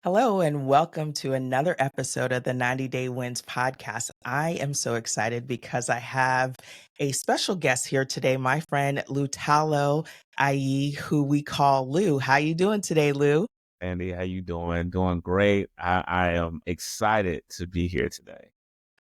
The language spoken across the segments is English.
Hello, and welcome to another episode of the 90 Day Wins podcast. I am so excited because I have a special guest here today, my friend Lutalo, i.e., who we call Lou. How you doing today, Lou? Andy, how you doing? Doing great. I am excited to be here today.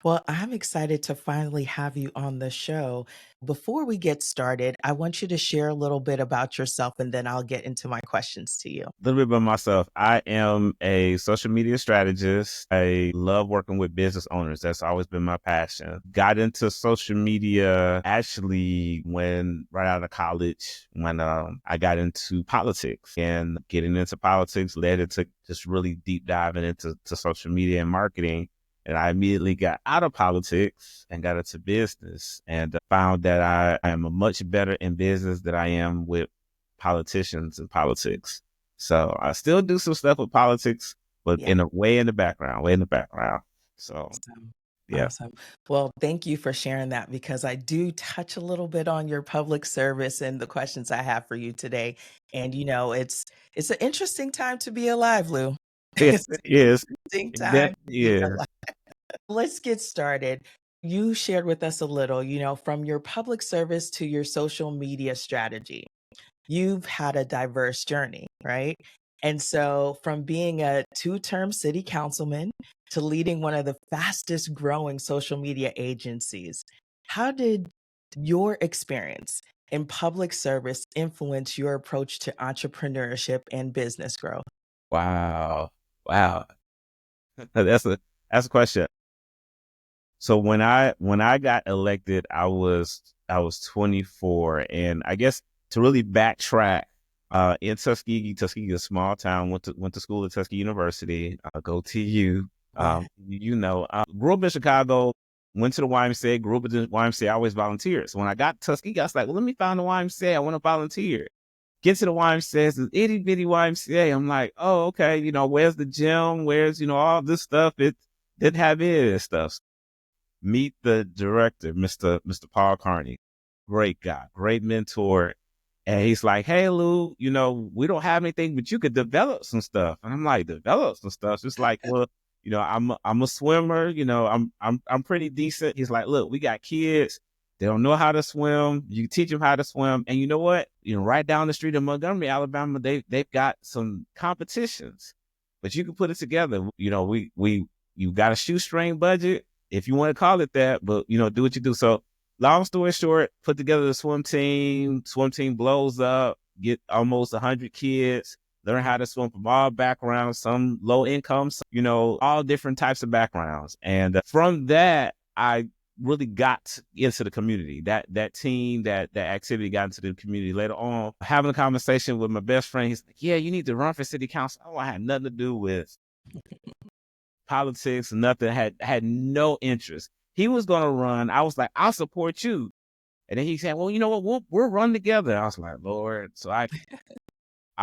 Well, I'm excited to finally have you on the show. Before we get started, I want you to share a little bit about yourself and then I'll get into my questions to you. A little bit about myself. I am a social media strategist. I love working with business owners. That's always been my passion. Got into social media actually when right out of college, when I got into politics, and getting into politics led into just really deep diving into social media and marketing. And I immediately got out of politics and got into business and found that I am a much better in business than I am with politicians and politics. So I still do some stuff with politics, but Yeah. in a way in the background, way in the background. So Awesome. yeah, Awesome. Well, thank you for sharing that because I do touch a little bit on your public service and the questions I have for you today. And it's an interesting time to be alive, Lou. yes, It's it an is. interesting It time to definitely be is. alive. Let's get started. You shared with us a little, from your public service to your social media strategy. You've had a diverse journey, right? And so, from being a two-term city councilman to leading one of the fastest growing social media agencies, how did your experience in public service influence your approach to entrepreneurship and business growth? Wow, wow. That's a question. So when I got elected, I was 24, and I guess to really backtrack, in Tuskegee, a small town, went to school at Tuskegee University. Go TU. Yeah. Grew up in Chicago, went to the YMCA, grew up at the YMCA. I always volunteered. So when I got to Tuskegee, I was like, well, let me find the YMCA. I want to volunteer. Get to the YMCA, it's this itty bitty YMCA. I'm like, oh, okay, where's the gym? Where's, all this stuff? It didn't have any of this stuff. Meet the director, Mr. Paul Carney. Great guy, great mentor. And he's like, hey, Lou, we don't have anything, but you could develop some stuff. And I'm like, develop some stuff. It's like, well, I'm a swimmer. I'm pretty decent. He's like, look, we got kids. They don't know how to swim. You teach them how to swim. And you know what? Right down the street in Montgomery, Alabama, they've got some competitions, but you can put it together. You got a shoestring budget, if you want to call it that, but do what you do. So long story short, put together the swim team. Swim team blows up, get almost 100 kids, learn how to swim from all backgrounds, some low income, all different types of backgrounds. And from that, I really got into the community. That team, that activity got into the community. Later on, having a conversation with my best friend, he's like, yeah, you need to run for city council. Oh, I had nothing to do with politics, nothing, had no interest. He was going to run. I was like, I'll support you. And then he said, well, you know what? We'll run together. I was like, Lord. So I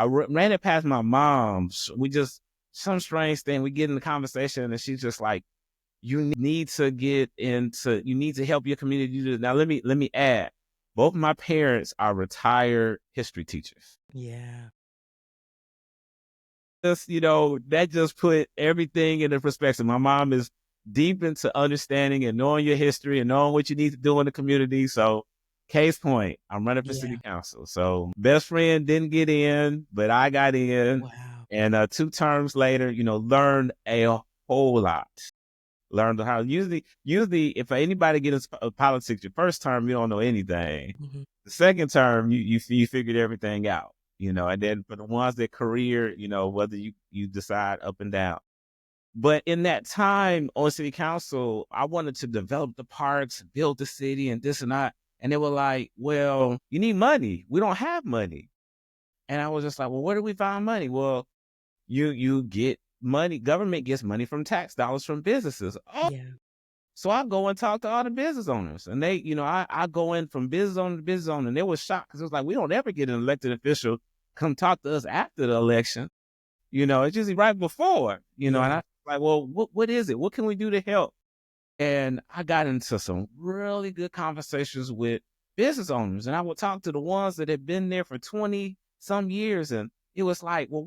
ran it past my mom. We just, some strange thing. We get in the conversation and she's just like, you need to help your community do this. Now, let me add, both my parents are retired history teachers. Yeah. That just put everything into perspective. My mom is deep into understanding and knowing your history and knowing what you need to do in the community. So, case point, I'm running for city Yeah. council. So, best friend didn't get in, but I got in. Wow. And 2 terms later, learned a whole lot. Learned how usually if anybody gets into politics, your first term you don't know anything. Mhm. The second term you figured everything out. And then for the ones that career, whether you decide up and down. But in that time on city council, I wanted to develop the parks, build the city and this and that. And they were like, well, you need money. We don't have money. And I was just like, well, where do we find money? Well, you get money. Government gets money from tax dollars from businesses. Oh, Yeah. so I go and talk to all the business owners, and they, I go in from business owner to business owner, and they were shocked because it was like, we don't ever get an elected official come talk to us after the election. It's usually right before, and Yeah. I like, well, what is it? What can we do to help? And I got into some really good conversations with business owners, and I would talk to the ones that had been there for 20 some years, and it was like, well,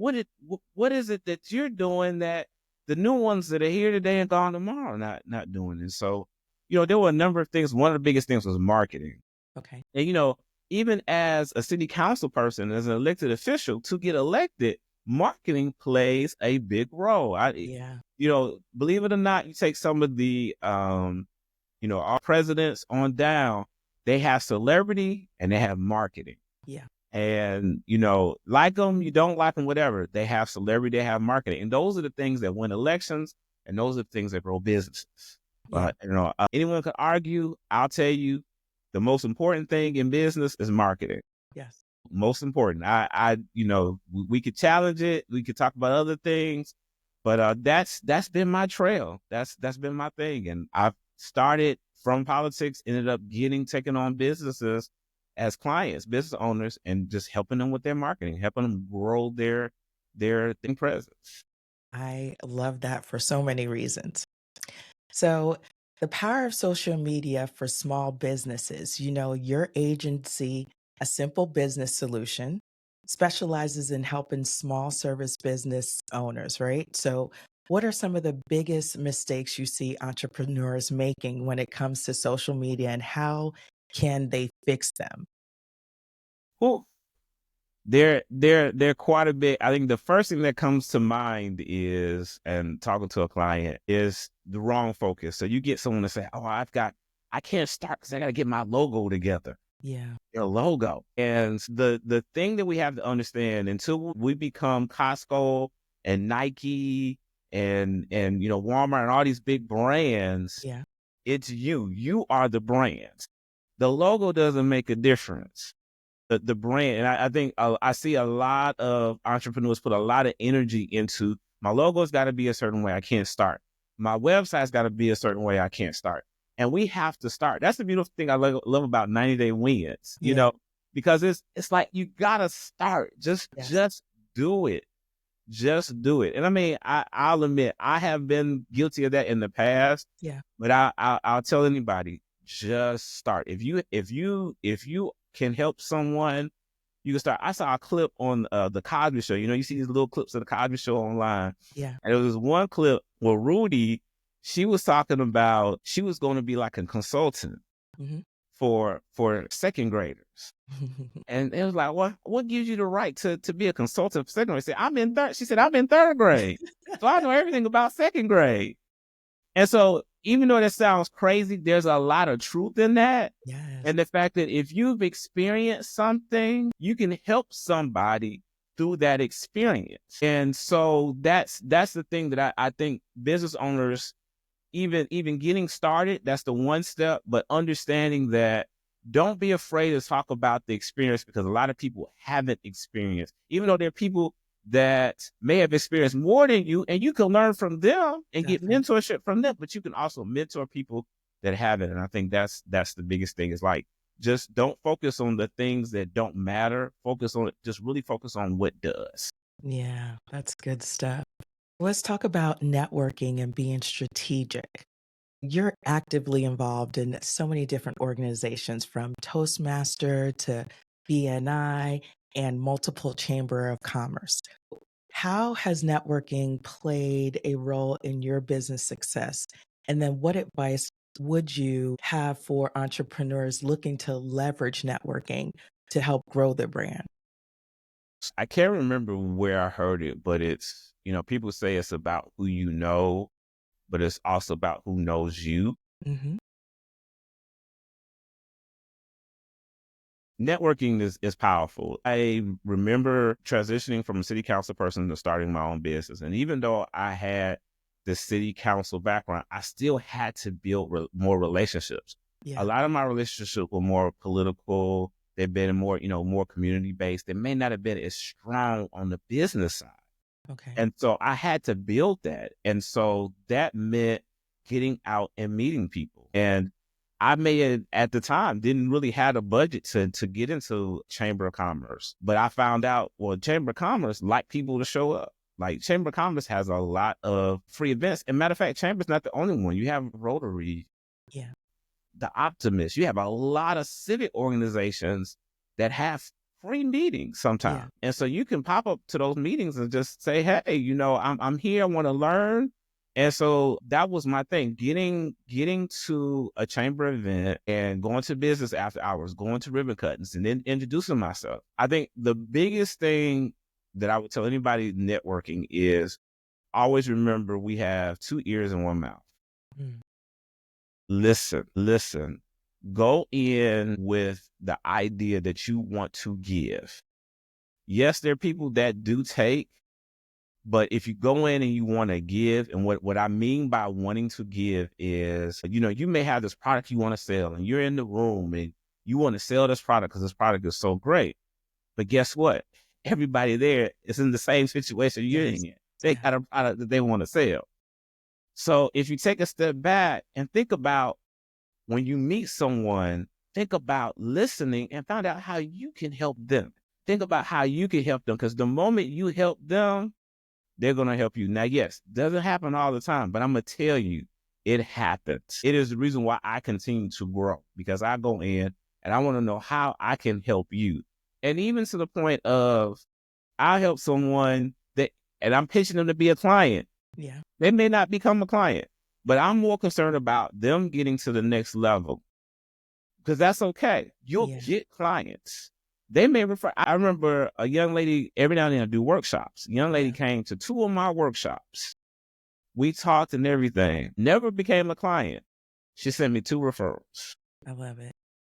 what is it that you're doing that the new ones that are here today and gone tomorrow not doing? And so, there were a number of things. One of the biggest things was marketing. Okay. And even as a city council person, as an elected official, to get elected, marketing plays a big role. Yeah. Believe it or not, you take some of the our presidents on down, they have celebrity and they have marketing. Yeah. And, like them, you don't like them, whatever. They have celebrity, they have marketing. And those are the things that win elections, and those are the things that grow businesses. Yeah. But, anyone could argue, I'll tell you, the most important thing in business is marketing. Yes. Most important. We could challenge it. We could talk about other things, but that's been my trail. That's been my thing. And I've started from politics, ended up taking on businesses as clients, business owners, and just helping them with their marketing, helping them grow their thing presence. I love that for so many reasons. So, the power of social media for small businesses, your agency, A Simple Business Solution, specializes in helping small service business owners, right? So, what are some of the biggest mistakes you see entrepreneurs making when it comes to social media, and how can they fix them? Well, they're quite a bit. I think the first thing that comes to mind is, and talking to a client, is the wrong focus. So you get someone to say, "Oh, I can't start because I got to get my logo together." Yeah. Your logo. And the thing that we have to understand, until we become Costco and Nike and Walmart and all these big brands, Yeah. it's you. You are the brand. The logo doesn't make a difference. The brand, and I think I see a lot of entrepreneurs put a lot of energy into, my logo's got to be a certain way, I can't start. My website's got to be a certain way, I can't start. And we have to start. That's the beautiful thing I love about 90-day wins, Yeah. because it's like you gotta start. Yes. Just do it. Just do it. And I mean, I'll admit I have been guilty of that in the past, Yeah. but I'll tell anybody, just start. If you can help someone, you can start. I saw a clip on the Cosby Show. You see these little clips of the Cosby Show online, Yeah. and there was one clip where Rudy, she was talking about she was going to be like a consultant Hmm. for second graders. And it was like, what gives you the right to be a consultant for second grade? She said, I'm in third grade. So I know everything about second grade. And so even though that sounds crazy, there's a lot of truth in that. Yes. And the fact that if you've experienced something, you can help somebody through that experience. And so that's the thing that I think business owners, even getting started, that's the one step, but understanding that, don't be afraid to talk about the experience, because a lot of people haven't experienced, even though there are people that may have experienced more than you, and you can learn from them and get Definitely. mentorship from them, but you can also mentor people that haven't. And I think that's the biggest thing, is like, just don't focus on the things that don't matter. Just really focus on what does. Yeah, that's good stuff. Let's talk about networking and being strategic. You're actively involved in so many different organizations, from Toastmaster to BNI and multiple Chamber of Commerce. How has networking played a role in your business success? And then what advice would you have for entrepreneurs looking to leverage networking to help grow their brand? I can't remember where I heard it, but it's, people say it's about who you know, but it's also about who knows you. Hmm. Networking is powerful. I remember transitioning from a city council person to starting my own business. And even though I had the city council background, I still had to build more relationships. A Yeah. lot of my relationships were more political. They've been more community based. They may not have been as strong on the business side. Okay. And so I had to build that. And so that meant getting out and meeting people. And I may have, at the time, didn't really have a budget to get into Chamber of Commerce. But I found out, well, Chamber of Commerce like people to show up. Like, Chamber of Commerce has a lot of free events. And matter of fact, Chamber's not the only one. You have Rotary, Yeah. the Optimist. You have a lot of civic organizations that have free meetings sometimes. Yeah. And so you can pop up to those meetings and just say, hey, I'm here, I want to learn. And so that was my thing, getting to a chamber event and going to business after hours, going to ribbon cuttings and then introducing myself. I think the biggest thing that I would tell anybody networking is always remember we have 2 ears and 1 mouth. Mm. Listen, go in with the idea that you want to give. Yes, there are people that do take, but if you go in and you want to give, and what I mean by wanting to give is, you may have this product you want to sell and you're in the room and you want to sell this product because this product is so great. But guess what? Everybody there is in the same situation you're Yes. in. They Yeah. got a product that they want to sell. So if you take a step back and think about when you meet someone, think about listening and find out how you can help them. Think about how you can help them, because the moment you help them, they're going to help you. Now, yes, doesn't happen all the time, but I'm going to tell you, it happens. It is the reason why I continue to grow, because I go in and I want to know how I can help you. And even to the point of I help someone and I'm pitching them to be a client. Yeah. They may not become a client, but I'm more concerned about them getting to the next level, because that's okay. You'll Yeah. get clients. They may refer. I remember a young lady, every now and then I do workshops. A young lady Yeah. came to 2 of my workshops. We talked and everything. Never became a client. She sent me 2 referrals. I love it.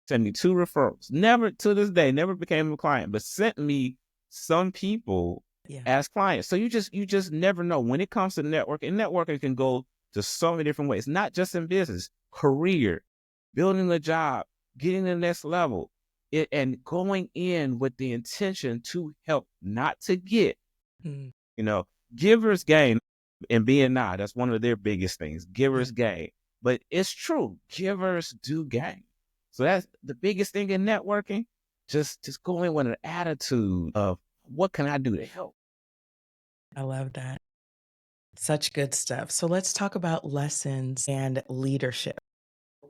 Sent me 2 referrals. Never, to this day, never became a client, but sent me some people Yeah. as clients. So you just never know. When it comes to networking, networking can go to so many different ways, not just in business, career, building a job, getting to the next level, and going in with the intention to help, not to get. Mm. Givers gain in BNI. That's one of their biggest things. Yeah. Givers gain. But it's true. Givers do gain. So that's the biggest thing in networking. Just go in with an attitude of, what can I do to help? I love that. Such good stuff. So let's talk about lessons and leadership.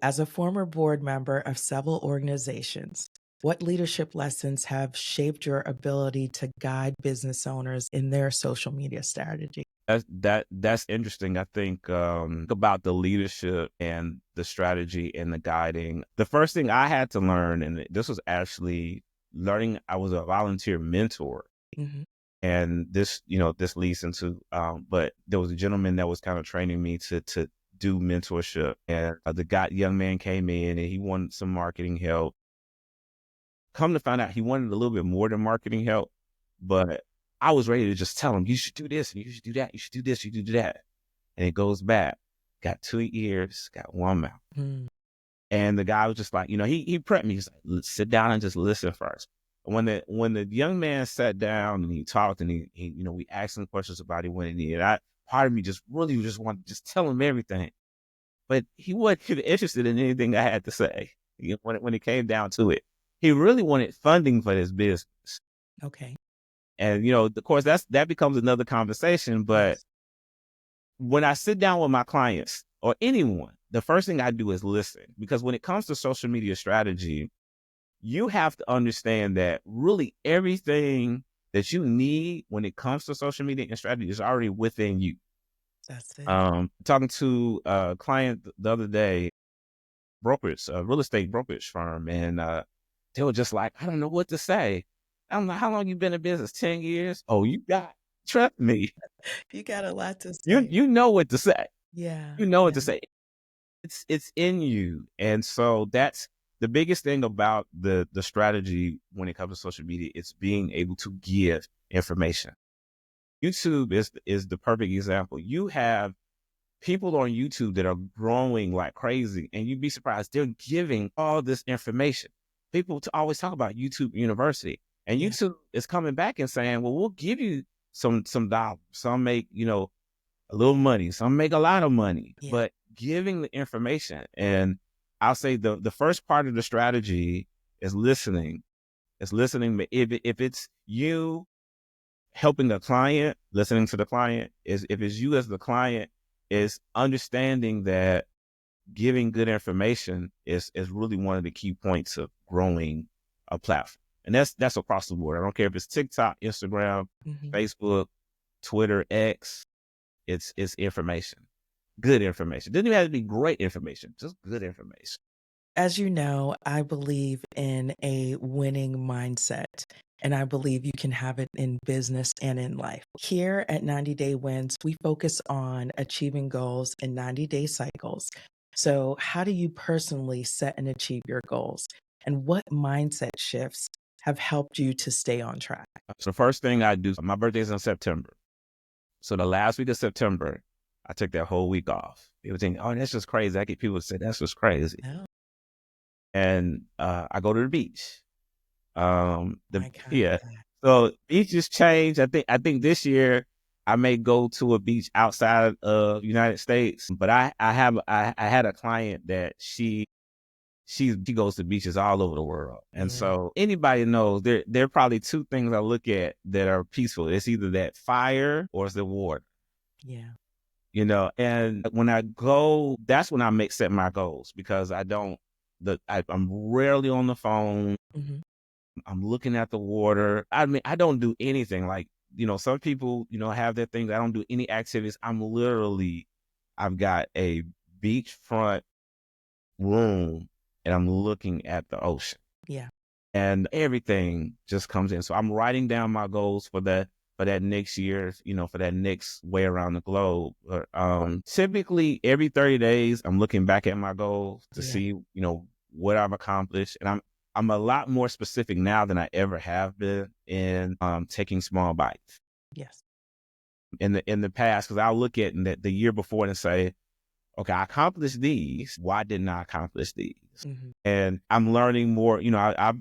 As a former board member of several organizations, what leadership lessons have shaped your ability to guide business owners in their social media strategy? That's interesting. I think about the leadership and the strategy and the guiding. The first thing I had to learn, and this was actually learning, I was a volunteer mentor. Hmm. And this leads into, but there was a gentleman that was kind of training me to do mentorship. And the young man came in and he wanted some marketing help. Come to find out, he wanted a little bit more than marketing help, but I was ready to just tell him, you should do this and you should do that. You should do this, you should do that. And it goes back, got 2 ears, got 1 mouth. Mm. And the guy was just like, he prepped me. He's like, let's sit down and just listen first. When the young man sat down and he talked and he we asked him questions about what he needed. Part of me just really just wanted to just tell him everything, but he wasn't even interested in anything I had to say. When it came down to it, he really wanted funding for his business. Okay. And of course, that becomes another conversation. But Yes. when I sit down with my clients or anyone, the first thing I do is listen, because when it comes to social media strategy, you have to understand that really everything that you need when it comes to social media and strategy is already within you. That's it. Talking to a client the other day, a real estate brokerage firm, and they were just like, I don't know what to say. I'm like, how long you been in business? 10 years? Oh, trust me, You got a lot to you say. you know what to say. Yeah. You know what Yeah. to say. It's in you. And so that's the biggest thing about the strategy when it comes to social media. It's being able to give information. YouTube is the perfect example. You have people on YouTube that are growing like crazy, and you'd be surprised. They're giving all this information. People always talk about YouTube University, and Yeah. YouTube is coming back and saying, well, we'll give you some dollars. Some make, a little money. Some make a lot of money, Yeah. but giving the information. And I'll say the first part of the strategy is listening. It's listening. But if it's you helping the client, listening to the client, if it's you as the client, is understanding that giving good information is really one of the key points of growing a platform. And that's across the board. I don't care if it's TikTok, Instagram, Facebook, Twitter, X. It's information. Good information. Doesn't even have to be great information, just good information. As you know, I believe in a winning mindset, and I believe you can have it in business and in life. Here at 90 Day Wins, we focus on achieving goals in 90-day cycles. So, how do you personally set and achieve your goals? And what mindset shifts have helped you to stay on track? So the first thing I do, my birthday is in September. So the last week of September, I took that whole week off. People think, oh, that's just crazy. I get people to say that's just crazy. Oh, And I go to the beach. I Yeah. got that. So beaches change. I think this year I may go to a beach outside of United States. But I had a client that she goes to beaches all over the world. And Yeah, so anybody knows there are probably two things I look at that are peaceful. It's either that fire or it's the water. yeah. And when I go, that's when I set my goals, because I'm rarely on the phone. Mhm. I'm looking at the water. I mean, I don't do anything like, some people, have their things. I don't do any activities. I've got a beachfront room and I'm looking at the ocean. Yeah, And everything just comes in. So I'm writing down my goals for that next year, for that next way around the globe. Typically every 30 days, I'm looking back at my goals to yeah, see, what I've accomplished. And I'm a lot more specific now than I ever have been in taking small bites. yes. In the past, because I'll look at the year before and say, okay, I accomplished these. Why didn't I accomplish these? Mhm. And I'm learning more. I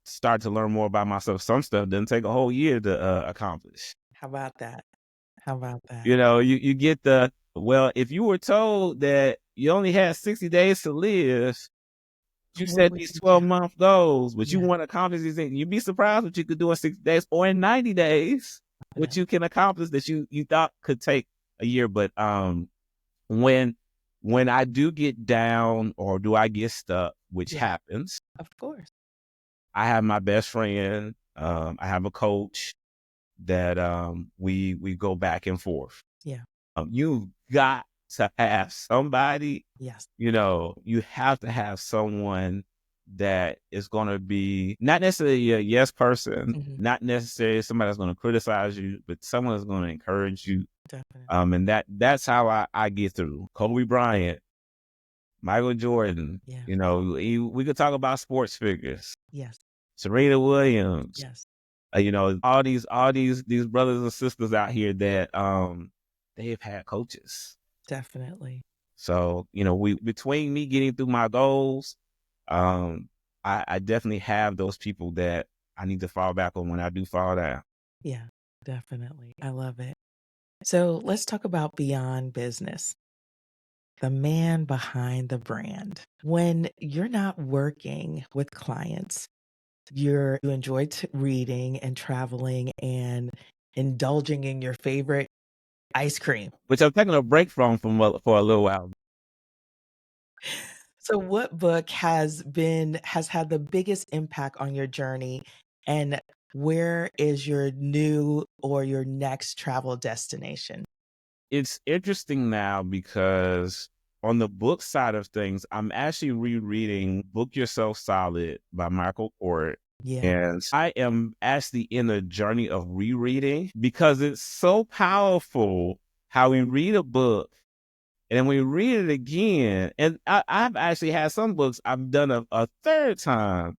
start to learn more about myself. Some stuff doesn't take a whole year to accomplish. How about that? How about that? You get well, if you were told that you only had 60 days to live, you What set would these you do? 12-month goals, but you Yeah, want to accomplish these things. You'd be surprised what you could do in 60 days or in 90 days, what confident. you can accomplish that you thought could take a year. But when I do get down or do I get stuck, which Yeah, happens, of course. I have my best friend. I have a coach that we go back and forth. Yeah, You've got to have somebody. yes. You have to have someone that is going to be not necessarily a yes person, Mhm. not necessarily somebody that's going to criticize you, but someone that's going to encourage you. Definitely. And that's how I get through. Kobe Bryant, Michael Jordan. Yeah, We could talk about sports figures. yes, Serena Williams. yes, All these brothers and sisters out here that they've had coaches. definitely. So, we between me getting through my goals, I definitely have those people that I need to fall back on when I do fall down. Yeah, definitely. I love it. So let's talk about beyond business, the man behind the brand. When you're not working with clients, you enjoy reading and traveling and indulging in your favorite ice cream. Which I'm taking a break from for a little while. So what book has had the biggest impact on your journey, and where is your new or your next travel destination? It's interesting now because on the book side of things, I'm actually rereading Book Yourself Solid by Michael Kort. Yeah. And I am actually in a journey of rereading because it's so powerful how we read a book and then we read it again. And I've actually had some books I've done a third time.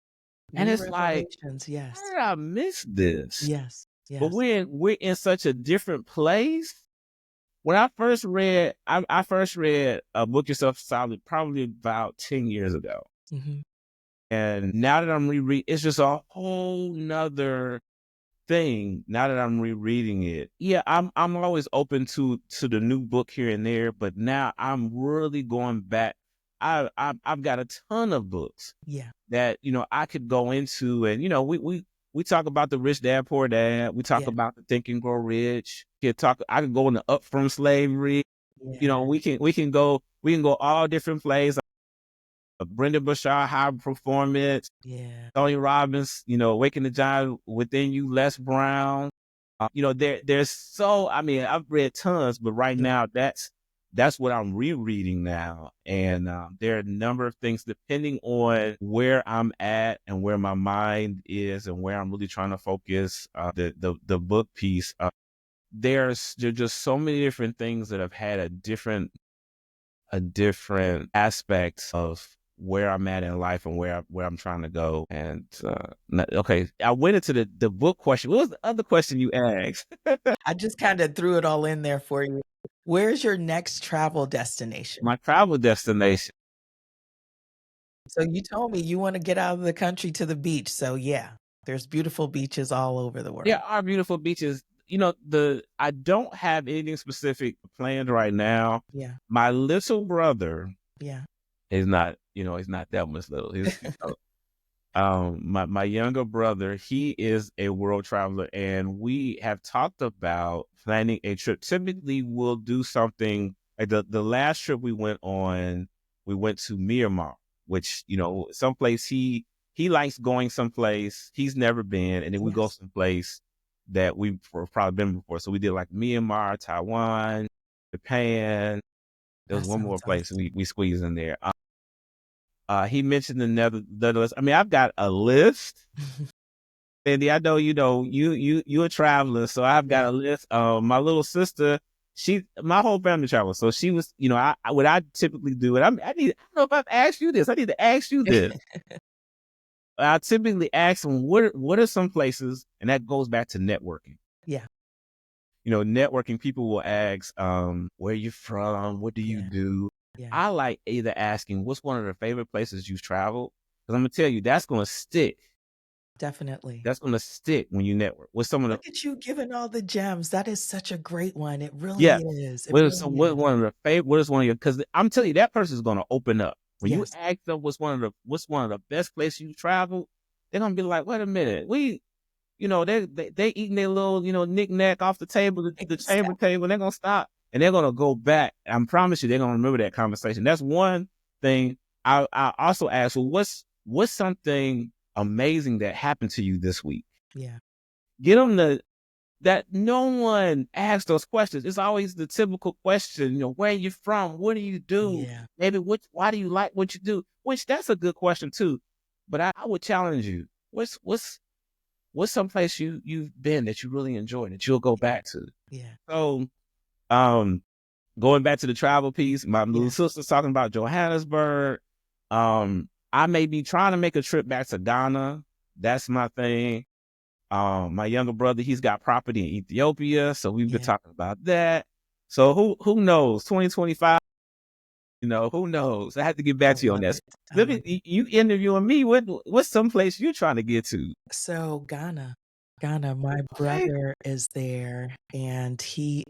And New it's like, revelations, how yes. did I miss this? Yes, But yes. we're in such a different place. When I first read Book Yourself Solid probably about 10 years ago. Mhm. And now that I'm rereading, it's just a whole nother thing. Now that I'm rereading it. Yeah, I'm always open to the new book here and there, but now I'm really going back. I've got a ton of books Yeah, that, I could go into, and, we talk about the Rich Dad, Poor Dad. We talk yeah, about the Think and Grow Rich. I could go into Up From Slavery. yeah. We can go all different places. Brenda Bashar, High Performance, Yeah. Tony Robbins, Awaken the Giant Within You, Les Brown. There's I mean, I've read tons, but right Yeah. now that's what I'm rereading now. And there are a number of things depending on where I'm at and where my mind is and where I'm really trying to focus. The book piece. There's just so many different things that have had a different aspect of where I'm at in life and where I'm trying to go. And okay, I went into the book question. What was the other question you asked? I just kinda threw it all in there for you. Where's your next travel destination? My travel destination. So you told me you wanna get out of the country to the beach, so yeah, there's beautiful beaches all over the There world. are beautiful beaches. I don't have anything specific planned right now. Yeah, My little brother yeah. is not, he's not that much little. My younger brother, he is a world traveler, and we have talked about planning a trip. Typically, we'll do something like the last trip we went on. We went to Myanmar, which someplace he likes going someplace he's never been, and then we go Yes, someplace that we've probably been before. So we did like Myanmar, Taiwan, Japan. There was that one more sounds place awesome. we squeezed in there. He mentioned the Netherlands. I mean, I've got a list. Andy, I know you're a traveler, so I've got Yeah. a list. My little sister, my whole family travels, so she was, what I typically do, and I don't know if I've asked you this. I need to ask you this. I typically ask them what are some places, and that goes back to networking. Yeah, Networking, people will ask, where you from, what do you yeah, do. yeah, I like either asking what's one of the favorite places you've traveled, because I'm gonna tell you that's gonna stick. definitely. That's gonna stick when you network with some of the. Look at you giving all the gems. That is such a great one. It really Yeah. is. It What is really what is. one of the favorite? What is one of your? Because I'm telling you, that person is gonna open up when you Yes, ask them what's one of the best places you traveled. They're gonna be like, wait a minute, they eating their little knick-knack off the table, the chamber exactly. table. They're gonna stop and they're gonna go back. I promise you, they're gonna remember that conversation. That's one thing. I also ask, well, what's something amazing that happened to you this week? Yeah, Get them that no one asks those questions. It's always the typical question, where are you from? What do you do? yeah, Maybe why do you like what you do? Which that's a good question too. But I would challenge you. What's some place you've been that you really enjoyed that you'll go back to? yeah, So um going back to the travel piece, my little yeah, sister's talking about Johannesburg. I may be trying to make a trip back to Ghana. That's my thing. My younger brother, he's got property in Ethiopia, so we've been yeah. talking about that. So who knows? 2025, who knows? I have to get I back to you on love that. it. I Let love me, it. you interviewing me? What's some place you're trying to get to? So Ghana, my Okay. brother is there and he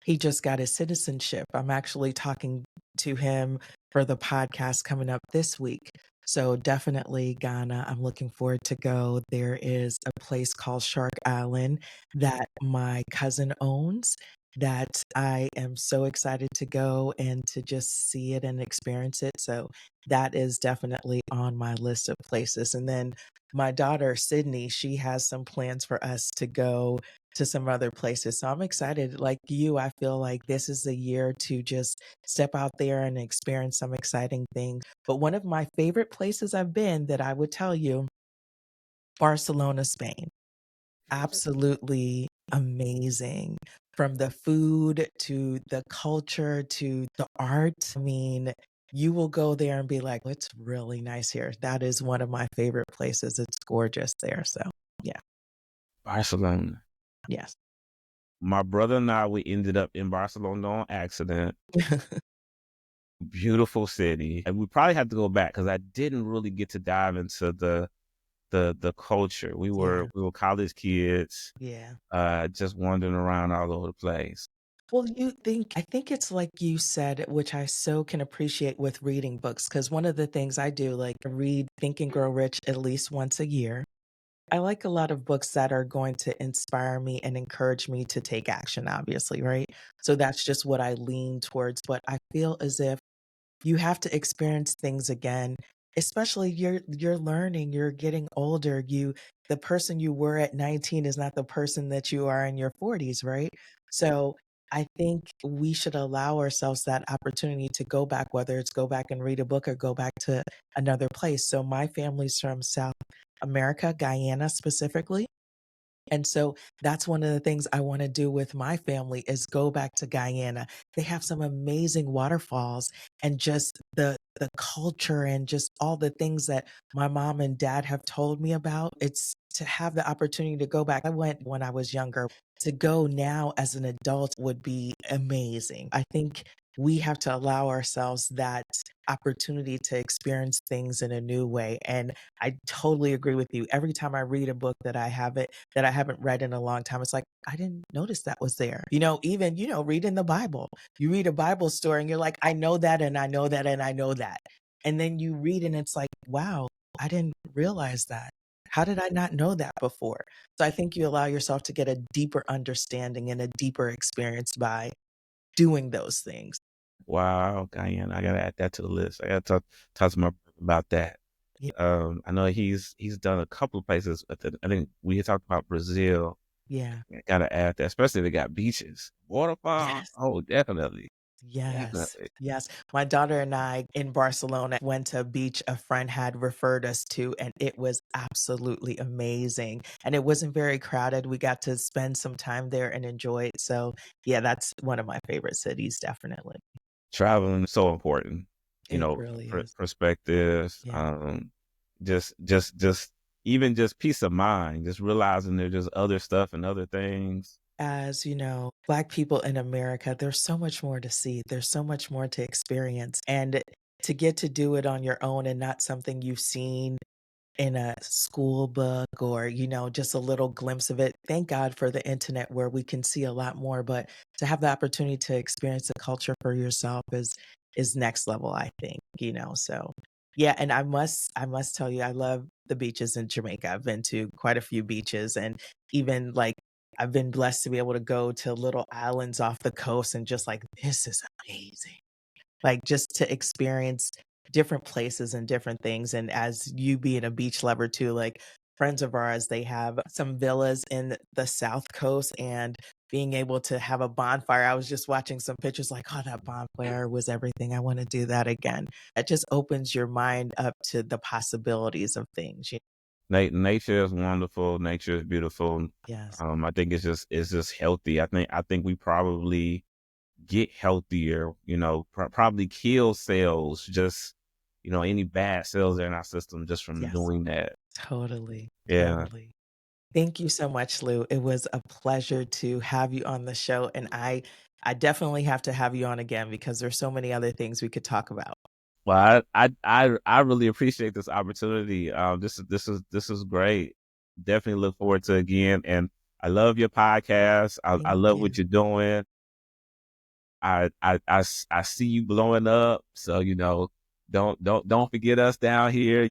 just got his citizenship. I'm actually talking to him for the podcast coming up this week. So definitely Ghana. I'm looking forward to go. There is a place called Shark Island that my cousin owns that I am so excited to go and to just see it and experience it. So that is definitely on my list of places. And then my daughter, Sydney, she has some plans for us to go to some other places. So I'm excited. Like you, I feel like this is a year to just step out there and experience some exciting things. But one of my favorite places I've been that I would tell you, Barcelona, Spain. Absolutely amazing. From the food to the culture to the art. I mean, you will go there and be like, "It's really nice here." That is one of my favorite places. It's gorgeous there. So, yeah. Barcelona. Yes. My brother and I, we ended up in Barcelona on accident. Beautiful city, and we probably have to go back because I didn't really get to dive into the culture. We Yeah. were we were college kids, Yeah. just wandering around all over the place. Well, I think it's like you said, which I so can appreciate with reading books, because one of the things I do, like, read Think and Grow Rich at least once a year. I like a lot of books that are going to inspire me and encourage me to take action, obviously, right? So that's just what I lean towards. But I feel as if you have to experience things again, especially you're learning, you're getting older. The person you were at 19 is not the person that you are in your 40s, right? So I think we should allow ourselves that opportunity to go back, whether it's go back and read a book or go back to another place. So my family's from South America, Guyana specifically. And so that's one of the things I want to do with my family is go back to Guyana. They have some amazing waterfalls and just the culture and just all the things that my mom and dad have told me about. It's to have the opportunity to go back. I went when I was younger. To go now as an adult would be amazing. I think we have to allow ourselves that opportunity to experience things in a new way. And I totally agree with you. Every time I read a book that I haven't read in a long time, it's like, I didn't notice that was there. Even, reading the Bible. You read a Bible story and you're like, I know that and I know that and I know that. And then you read and it's like, wow, I didn't realize that. How did I not know that before? So I think you allow yourself to get a deeper understanding and a deeper experience by doing those things. Wow, Guyana, I gotta add that to the list. I gotta talk to my brother about that. Yeah. I know he's done a couple of places. I think we had talked about Brazil. Yeah. I gotta add that, especially if they got beaches, waterfall. Yes. Oh, definitely, Yes. definitely. Yes. My daughter and I in Barcelona went to a beach a friend had referred us to, and it was absolutely amazing. And it wasn't very crowded. We got to spend some time there and enjoy it. So, yeah, that's one of my favorite cities, definitely. Traveling is so important. It really is. Perspectives. Yeah. Just even just peace of mind. Just realizing there's just other stuff and other things. As you know, Black people in America, there's so much more to see. There's so much more to experience. And to get to do it on your own and not something you've seen in a school book or, just a little glimpse of it. Thank God for the internet where we can see a lot more, but to have the opportunity to experience the culture for yourself is next level, I think. So yeah, and I must tell you, I love the beaches in Jamaica. I've been to quite a few beaches and even like I've been blessed to be able to go to little islands off the coast and just like, this is amazing. Like, just to experience different places and different things, and as you being a beach lover too, like, friends of ours, they have some villas in the South Coast, and being able to have a bonfire, I was just watching some pictures like, "Oh, that bonfire was everything, I wanna do that again." It just opens your mind up to the possibilities of things. Nature is wonderful. Nature is beautiful. Yes. I think it's just healthy. I think we probably get healthier. Probably kill cells. Just any bad cells in our system just from Yes. doing that. Totally, Yeah. totally. Thank you so much, Lou. It was a pleasure to have you on the show, and I definitely have to have you on again because there's so many other things we could talk about. Well, I really appreciate this opportunity. This is great. Definitely look forward to it again. And I love your podcast. I Thank love what you. you're doing. I see you blowing up. So don't forget us down here.